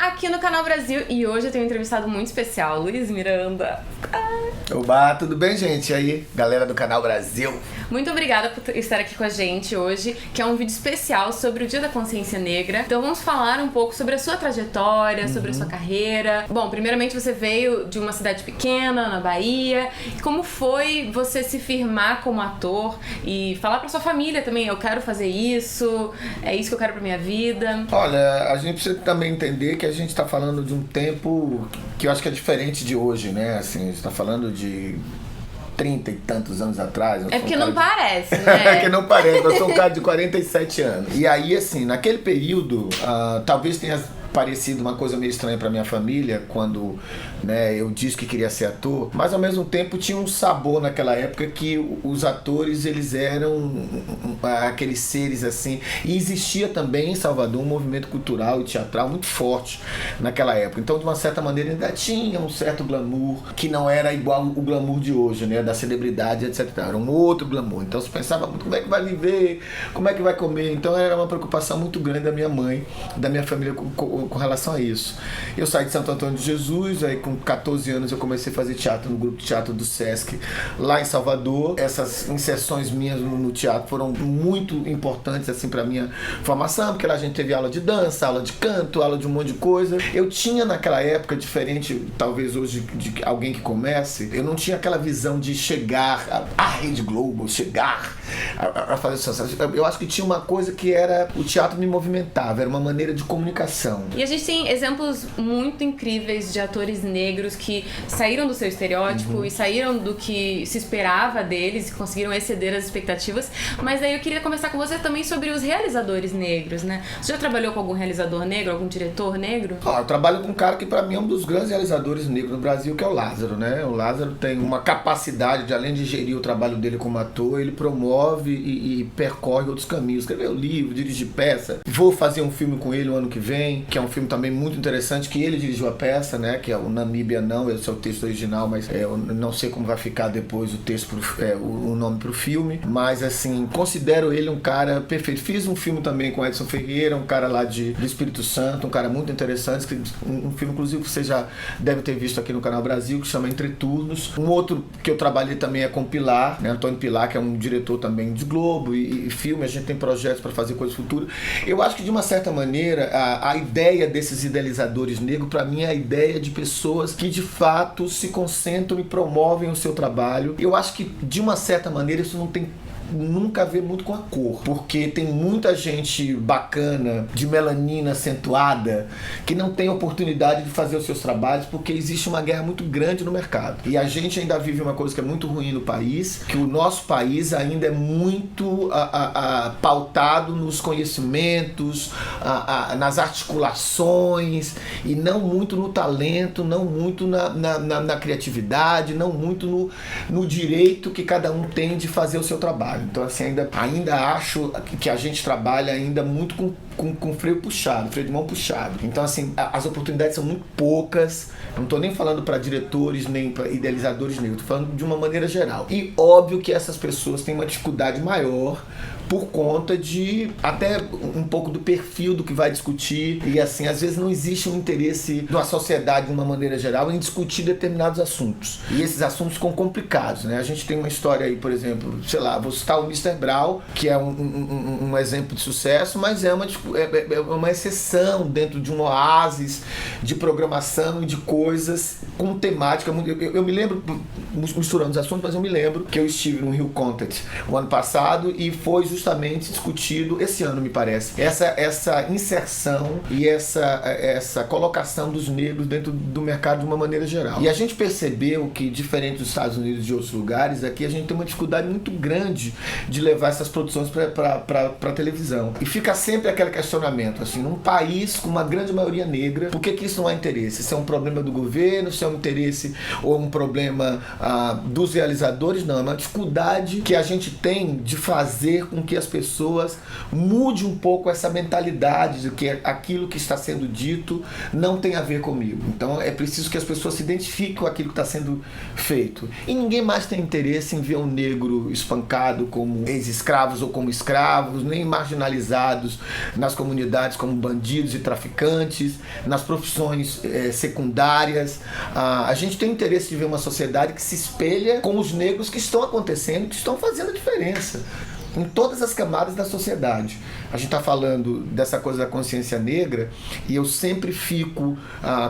aqui no Canal Brasil e hoje eu tenho um entrevistado muito especial, Luiz Miranda. Oba, tudo bem, gente? E aí, galera do Canal Brasil? Muito obrigada por estar aqui com a gente hoje, que é um vídeo especial sobre o Dia da Consciência Negra. Então vamos falar um pouco sobre a sua trajetória, sobre a sua carreira. Bom, primeiramente você veio de uma cidade pequena, na Bahia. Como foi você se firmar como ator e falar pra sua família também, eu quero fazer isso, é isso que eu quero pra minha vida? Olha, a gente precisa também entender que a gente tá falando de um tempo que eu acho que é diferente de hoje, né? Assim, a gente tá falando de 30 e tantos anos atrás. É porque não parece, né? É que não parece, eu sou um cara de 47 anos. E aí, assim, naquele período, talvez tenha parecido uma coisa meio estranha pra minha família quando, né, eu disse que queria ser ator, mas ao mesmo tempo tinha um sabor naquela época que os atores, eles eram aqueles seres assim, e existia também em Salvador um movimento cultural e teatral muito forte naquela época, então de uma certa maneira ainda tinha um certo glamour que não era igual o glamour de hoje, né, da celebridade, etc, era um outro glamour, então se pensava muito como é que vai viver, como é que vai comer, então era uma preocupação muito grande da minha mãe, da minha família com relação a isso. Eu saí de Santo Antônio de Jesus, aí com 14 anos eu comecei a fazer teatro no grupo de teatro do Sesc, lá em Salvador. Essas inserções minhas no teatro foram muito importantes assim para minha formação, porque lá a gente teve aula de dança, aula de canto, aula de um monte de coisa. Eu tinha naquela época, diferente talvez hoje de alguém que comece, eu não tinha aquela visão de chegar à Rede Globo, chegar a fazer sucesso. Eu acho que tinha uma coisa que era, o teatro me movimentava, era uma maneira de comunicação. E a gente tem exemplos muito incríveis de atores negros que saíram do seu estereótipo e saíram do que se esperava deles e conseguiram exceder as expectativas. Mas aí eu queria conversar com você também sobre os realizadores negros, né? Você já trabalhou com algum realizador negro, algum diretor negro? Eu trabalho com um cara que pra mim é um dos grandes realizadores negros no Brasil, que é o Lázaro, né? O Lázaro tem uma capacidade de, além de gerir o trabalho dele como ator, ele promove e percorre outros caminhos. Escreveu livro, dirige peça. Vou fazer um filme com ele o ano que vem, que é um filme também muito interessante, que ele dirigiu a peça, né, que é o Namíbia Não, esse é o texto original, mas eu não sei como vai ficar depois o texto, o nome pro filme, mas assim, considero ele um cara perfeito. Fiz um filme também com Edson Ferreira, um cara lá do Espírito Santo, um cara muito interessante, um filme inclusive que você já deve ter visto aqui no Canal Brasil, que chama Entre Turnos. Um outro que eu trabalhei também é com Pilar, né, Antônio Pilar, que é um diretor também de Globo e filme, a gente tem projetos para fazer coisas futuras. Eu acho que de uma certa maneira a ideia desses idealizadores negros, para mim, é a ideia de pessoas que de fato se concentram e promovem o seu trabalho. Eu acho que de uma certa maneira isso não tem nunca a ver muito com a cor, porque tem muita gente bacana, de melanina acentuada, que não tem oportunidade de fazer os seus trabalhos, porque existe uma guerra muito grande no mercado. E a gente ainda vive uma coisa que é muito ruim no país, que o nosso país ainda é muito pautado nos conhecimentos, nas articulações, e não muito no talento, não muito na criatividade, não muito no direito que cada um tem de fazer o seu trabalho. Então assim, ainda acho que a gente trabalha ainda muito com freio puxado, freio de mão puxado. Então assim, as oportunidades são muito poucas. Não estou nem falando para diretores, nem para idealizadores negros, estou falando de uma maneira geral. E óbvio que essas pessoas têm uma dificuldade maior por conta de até um pouco do perfil do que vai discutir, e assim, às vezes não existe um interesse da sociedade de uma maneira geral em discutir determinados assuntos, e esses assuntos ficam complicados, né? A gente tem uma história aí, por exemplo, sei lá, vou citar o Mr. Brown, que é um exemplo de sucesso, mas é uma exceção dentro de um oásis de programação e de coisas com temática. Eu me lembro, misturando os assuntos, mas eu me lembro que eu estive no Rio Content o ano passado e foi justamente discutido esse ano, me parece, essa inserção e essa colocação dos negros dentro do mercado de uma maneira geral. E a gente percebeu que, diferente dos Estados Unidos e de outros lugares, aqui a gente tem uma dificuldade muito grande de levar essas produções para televisão. E fica sempre aquele questionamento, assim, num país com uma grande maioria negra, por que isso não há interesse? Se é um problema do governo, se é um interesse ou um problema dos realizadores, não. É uma dificuldade que a gente tem de fazer com que as pessoas mudem um pouco essa mentalidade de que aquilo que está sendo dito não tem a ver comigo. Então é preciso que as pessoas se identifiquem com aquilo que está sendo feito. E ninguém mais tem interesse em ver um negro espancado como ex-escravos ou como escravos, nem marginalizados nas comunidades como bandidos e traficantes, nas profissões secundárias. A gente tem interesse de ver uma sociedade que se espelha com os negros que estão acontecendo, que estão fazendo a diferença em todas as camadas da sociedade. A gente está falando dessa coisa da consciência negra e eu sempre fico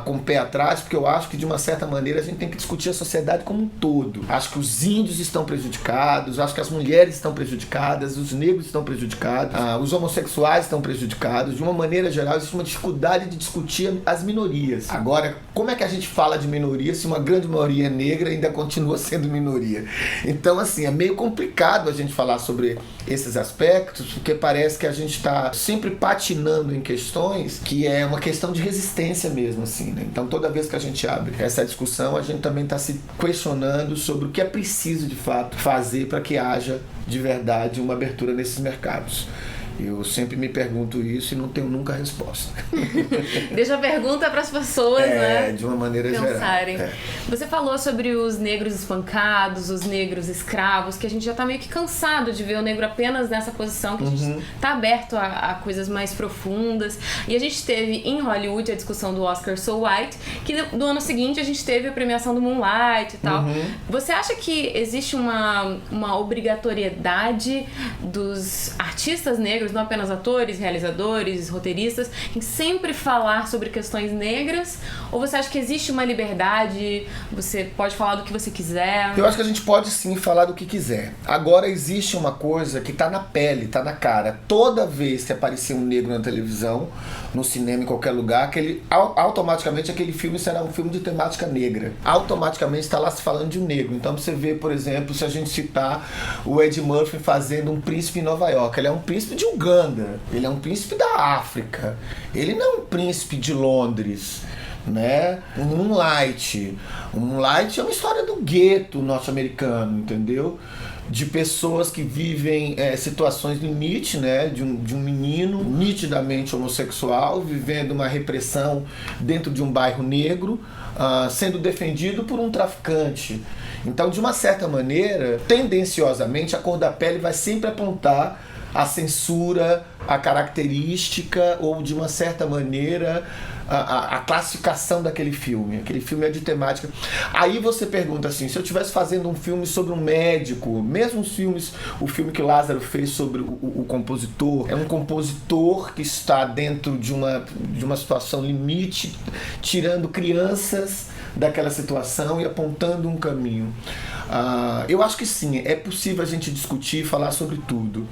com o pé atrás, porque eu acho que de uma certa maneira a gente tem que discutir a sociedade como um todo. Acho que os índios estão prejudicados, acho que as mulheres estão prejudicadas, os negros estão prejudicados, os homossexuais estão prejudicados. De uma maneira geral, existe uma dificuldade de discutir as minorias. Agora, como é que a gente fala de minoria se uma grande maioria negra ainda continua sendo minoria? Então, assim, é meio complicado a gente falar sobre esses aspectos, porque parece que a gente está sempre patinando em questões que é uma questão de resistência mesmo, assim, né? Então toda vez que a gente abre essa discussão, a gente também está se questionando sobre o que é preciso de fato fazer para que haja de verdade uma abertura nesses mercados. Eu sempre me pergunto isso e não tenho nunca a resposta. Deixa a pergunta para as pessoas, né? De uma maneira pensarem. geral. Você falou sobre os negros espancados, os negros escravos, que a gente já tá meio que cansado de ver o negro apenas nessa posição, que a gente tá aberto a coisas mais profundas. E a gente teve em Hollywood a discussão do Oscar So White, que no ano seguinte a gente teve a premiação do Moonlight e tal. Você acha que existe uma obrigatoriedade dos artistas negros, não apenas atores, realizadores, roteiristas, em sempre falar sobre questões negras? Ou você acha que existe uma liberdade, você pode falar do que você quiser? Eu acho que a gente pode sim falar do que quiser. Agora existe uma coisa que tá na pele, tá na cara. Toda vez que aparecer um negro na televisão, no cinema, em qualquer lugar, automaticamente aquele filme será um filme de temática negra. Automaticamente está lá se falando de um negro. Então você vê, por exemplo, se a gente citar o Ed Murphy fazendo Um Príncipe em Nova York. Ele é um príncipe de Uganda, ele é um príncipe da África, ele não é um príncipe de Londres, né? Um Moonlight é uma história do gueto norte-americano, entendeu? De pessoas que vivem situações limite, né? De um menino nitidamente homossexual vivendo uma repressão dentro de um bairro negro, sendo defendido por um traficante. Então, de uma certa maneira, tendenciosamente, a cor da pele vai sempre apontar a censura, a característica ou, de uma certa maneira, a classificação daquele filme. Aquele filme é de temática. Aí você pergunta assim, se eu estivesse fazendo um filme sobre um médico, mesmo os filmes, o filme que o Lázaro fez sobre o compositor, é um compositor que está dentro de uma situação limite, tirando crianças daquela situação e apontando um caminho. Eu acho que sim, é possível a gente discutir e falar sobre tudo,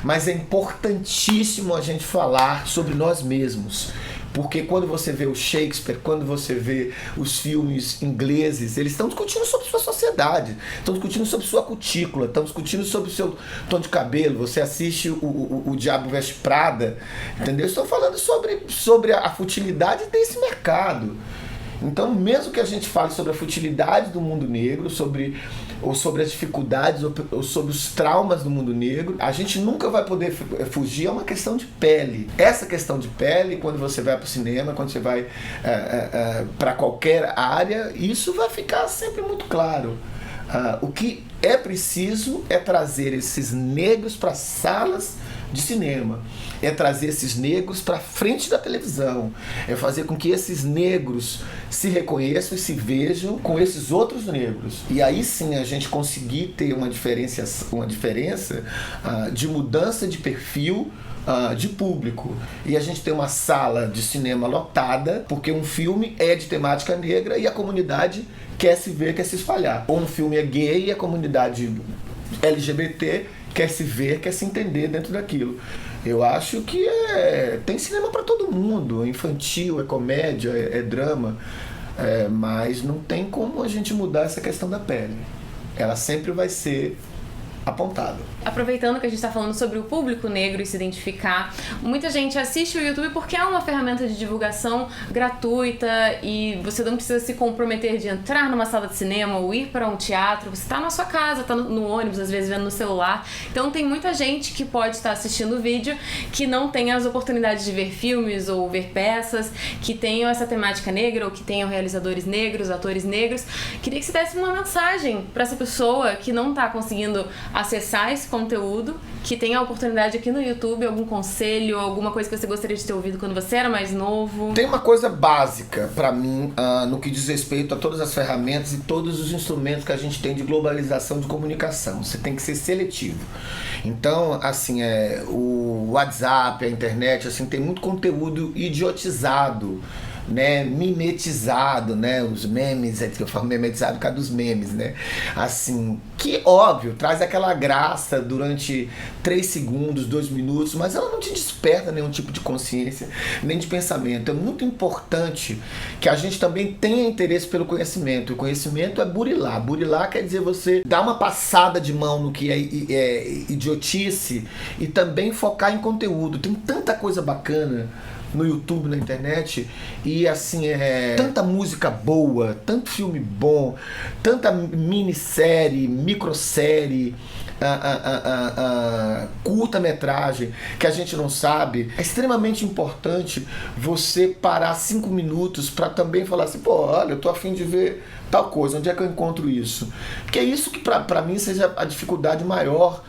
mas é importantíssimo a gente falar sobre nós mesmos. Porque quando você vê o Shakespeare, quando você vê os filmes ingleses, eles estão discutindo sobre sua sociedade, estão discutindo sobre sua cutícula, estão discutindo sobre o seu tom de cabelo. Você assiste o Diabo Veste Prada, entendeu? Estão falando sobre a futilidade desse mercado. Então, mesmo que a gente fale sobre a futilidade do mundo negro, ou sobre as dificuldades, ou sobre os traumas do mundo negro, a gente nunca vai poder fugir a uma questão de pele. Essa questão de pele, quando você vai para o cinema, quando você vai para qualquer área, isso vai ficar sempre muito claro. O que é preciso é trazer esses negros para salas de cinema, é trazer esses negros para frente da televisão, é fazer com que esses negros se reconheçam e se vejam com esses outros negros. E aí sim a gente conseguir ter uma diferença de mudança de perfil de público. E a gente tem uma sala de cinema lotada porque um filme é de temática negra e a comunidade quer se ver, quer se espalhar. Ou um filme é gay e a comunidade LGBT quer se ver, quer se entender dentro daquilo. Eu acho que tem cinema para todo mundo, é infantil, é comédia, é drama, mas não tem como a gente mudar essa questão da pele. Ela sempre vai ser apontado. Aproveitando que a gente está falando sobre o público negro e se identificar, muita gente assiste o YouTube porque é uma ferramenta de divulgação gratuita e você não precisa se comprometer de entrar numa sala de cinema ou ir para um teatro, você está na sua casa, está no ônibus, às vezes vendo no celular. Então tem muita gente que pode estar assistindo o vídeo que não tem as oportunidades de ver filmes ou ver peças que tenham essa temática negra ou que tenham realizadores negros, atores negros. Queria que você desse uma mensagem para essa pessoa que não está conseguindo acessar esse conteúdo, que tem a oportunidade aqui no YouTube, algum conselho, alguma coisa que você gostaria de ter ouvido quando você era mais novo? Tem uma coisa básica pra mim no que diz respeito a todas as ferramentas e todos os instrumentos que a gente tem de globalização de comunicação. Você tem que ser seletivo. Então, assim, o WhatsApp, a internet, assim, tem muito conteúdo idiotizado, né, mimetizado, né, os memes, que eu falo mimetizado por causa dos memes, né, assim, que óbvio, traz aquela graça durante 3 segundos, 2 minutos, mas ela não te desperta nenhum tipo de consciência, nem de pensamento. É muito importante que a gente também tenha interesse pelo conhecimento. O conhecimento é burilar. Burilar quer dizer você dar uma passada de mão no que é idiotice e também focar em conteúdo. Tem tanta coisa bacana no YouTube, na internet, e assim, tanta música boa, tanto filme bom, tanta minissérie, microsérie, curta-metragem que a gente não sabe. É extremamente importante você parar 5 minutos para também falar assim, pô, olha, eu tô a fim de ver tal coisa, onde é que eu encontro isso? Porque é isso que para mim seja a dificuldade maior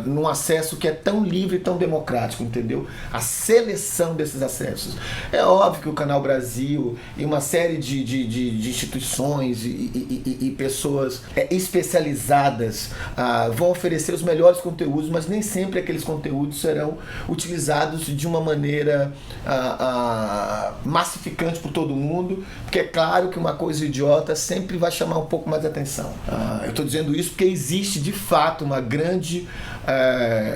num acesso que é tão livre e tão democrático, entendeu? A seleção desses acessos. É óbvio que o Canal Brasil e uma série de instituições e pessoas especializadas vão oferecer os melhores conteúdos, mas nem sempre aqueles conteúdos serão utilizados de uma maneira massificante por todo mundo, porque é claro que uma coisa idiota sempre vai chamar um pouco mais de atenção. Eu estou dizendo isso porque existe de fato uma grande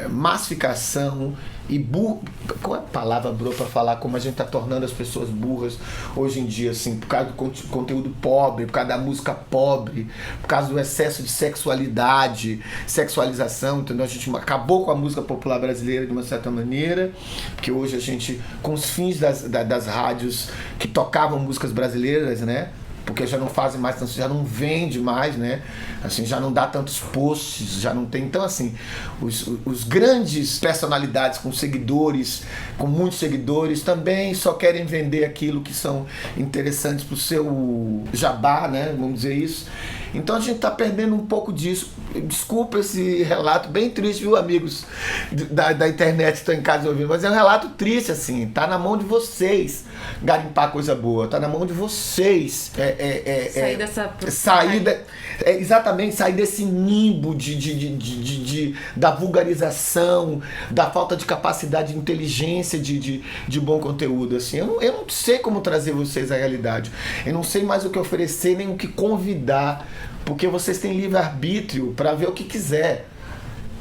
massificação e burro. Qual é a palavra boa para falar como a gente está tornando as pessoas burras hoje em dia, assim, por causa do conteúdo pobre, por causa da música pobre, por causa do excesso de sexualidade, sexualização, entendeu? A gente acabou com a música popular brasileira de uma certa maneira, porque hoje a gente, com os fins das rádios que tocavam músicas brasileiras, né? Porque já não fazem mais, já não vende mais, né? Assim, já não dá tantos posts, já não tem. Então, assim, os grandes personalidades com seguidores, com muitos seguidores, também só querem vender aquilo que são interessantes pro seu jabá, né? Vamos dizer isso. Então a gente tá perdendo um pouco disso. Desculpa esse relato bem triste, viu, amigos da internet que estão em casa ouvindo, mas é um relato triste, assim. Tá na mão de vocês garimpar coisa boa, tá na mão de vocês sair dessa... Exatamente, sair desse nimbo da vulgarização, da falta de capacidade de inteligência de bom conteúdo, assim. Eu não sei como trazer vocês à realidade. Eu não sei mais o que oferecer, nem o que convidar, porque vocês têm livre-arbítrio para ver o que quiser.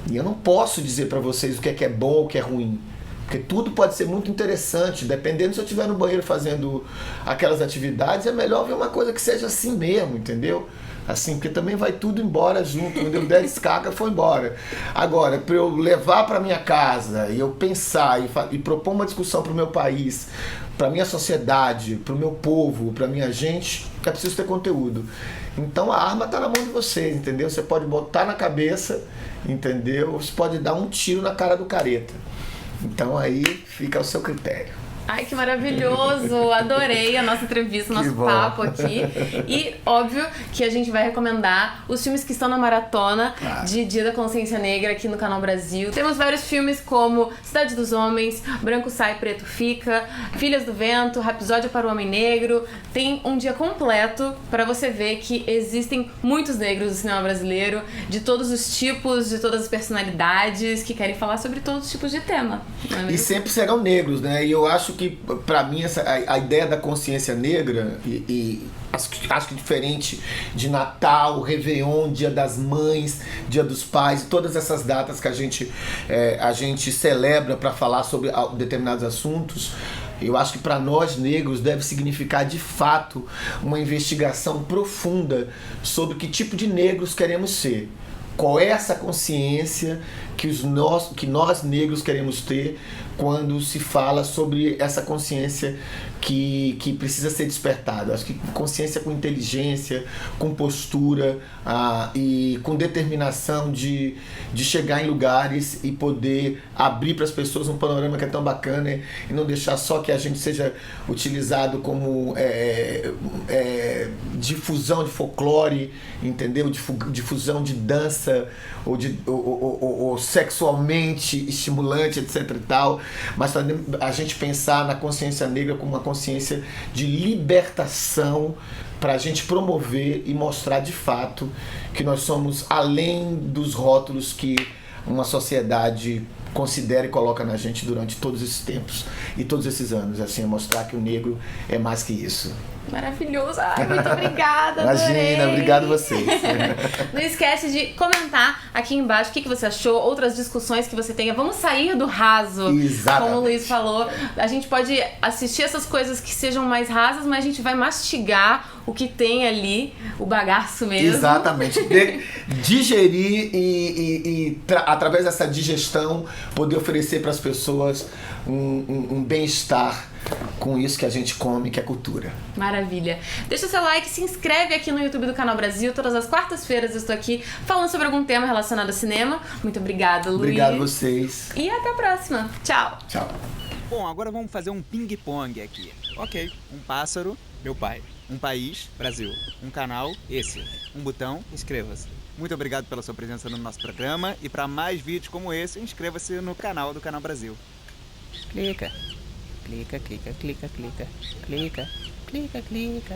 E eu não posso dizer para vocês o que é bom ou o que é ruim. Porque tudo pode ser muito interessante, dependendo se eu estiver no banheiro fazendo aquelas atividades, é melhor ver uma coisa que seja assim mesmo, entendeu? Assim, porque também vai tudo embora junto, quando eu der descarga, foi embora. Agora, para eu levar para minha casa e eu pensar e propor uma discussão para o meu país, para minha sociedade, para o meu povo, para minha gente, é preciso ter conteúdo. Então a arma está na mão de vocês, entendeu? Você pode botar na cabeça, entendeu? Você pode dar um tiro na cara do careta. Então aí fica ao seu critério. Ai, que maravilhoso! Adorei a nossa entrevista, o nosso papo aqui. E, óbvio, que a gente vai recomendar os filmes que estão na maratona de Dia da Consciência Negra aqui no Canal Brasil. Temos vários filmes como Cidade dos Homens, Branco Sai, Preto Fica, Filhas do Vento, Rapsódia para o Homem Negro. Tem um dia completo para você ver que existem muitos negros no cinema brasileiro, de todos os tipos, de todas as personalidades, que querem falar sobre todos os tipos de tema. E sempre serão negros, né? E eu acho que, pra mim, a ideia da consciência negra, acho que diferente de Natal, Réveillon, Dia das Mães, Dia dos Pais, todas essas datas que a gente celebra para falar sobre determinados assuntos, eu acho que para nós negros deve significar de fato uma investigação profunda sobre que tipo de negros queremos ser. qual é essa consciência que nós negros queremos ter quando se fala sobre essa consciência que precisa ser despertada. Acho que consciência com inteligência, com postura e com determinação de chegar em lugares e poder abrir para as pessoas um panorama que é tão bacana e não deixar só que a gente seja utilizado como difusão de folclore, entendeu? Difusão de dança ou sexualmente estimulante, etc e tal, mas também a gente pensar na consciência negra como uma consciência de libertação para a gente promover e mostrar de fato que nós somos além dos rótulos que uma sociedade considera e coloca na gente durante todos esses tempos e todos esses anos, assim, mostrar que o negro é mais que isso. Maravilhoso. Ai, muito obrigada. Imagina, obrigado a vocês. Não esquece de comentar aqui embaixo o que você achou, outras discussões que você tenha. Vamos sair do raso. Exatamente. Como o Luiz falou. A gente pode assistir essas coisas que sejam mais rasas, mas a gente vai mastigar o que tem ali, o bagaço mesmo. Exatamente. Digerir e através dessa digestão, poder oferecer para as pessoas um bem-estar com isso que a gente come, que é cultura. Maravilha. Deixa o seu like, se inscreve aqui no YouTube do Canal Brasil. Todas as quartas-feiras eu estou aqui falando sobre algum tema relacionado ao cinema. Muito obrigada, Luiz. Obrigado a vocês. E até a próxima. Tchau. Tchau. Bom, agora vamos fazer um ping-pong aqui. Ok. Um pássaro, meu pai. Um país, Brasil. Um canal, esse. Um botão, inscreva-se. Muito obrigado pela sua presença no nosso programa. E para mais vídeos como esse, inscreva-se no canal do Canal Brasil. Clica. Clica, clica, clica, clica, clica, clica, clica.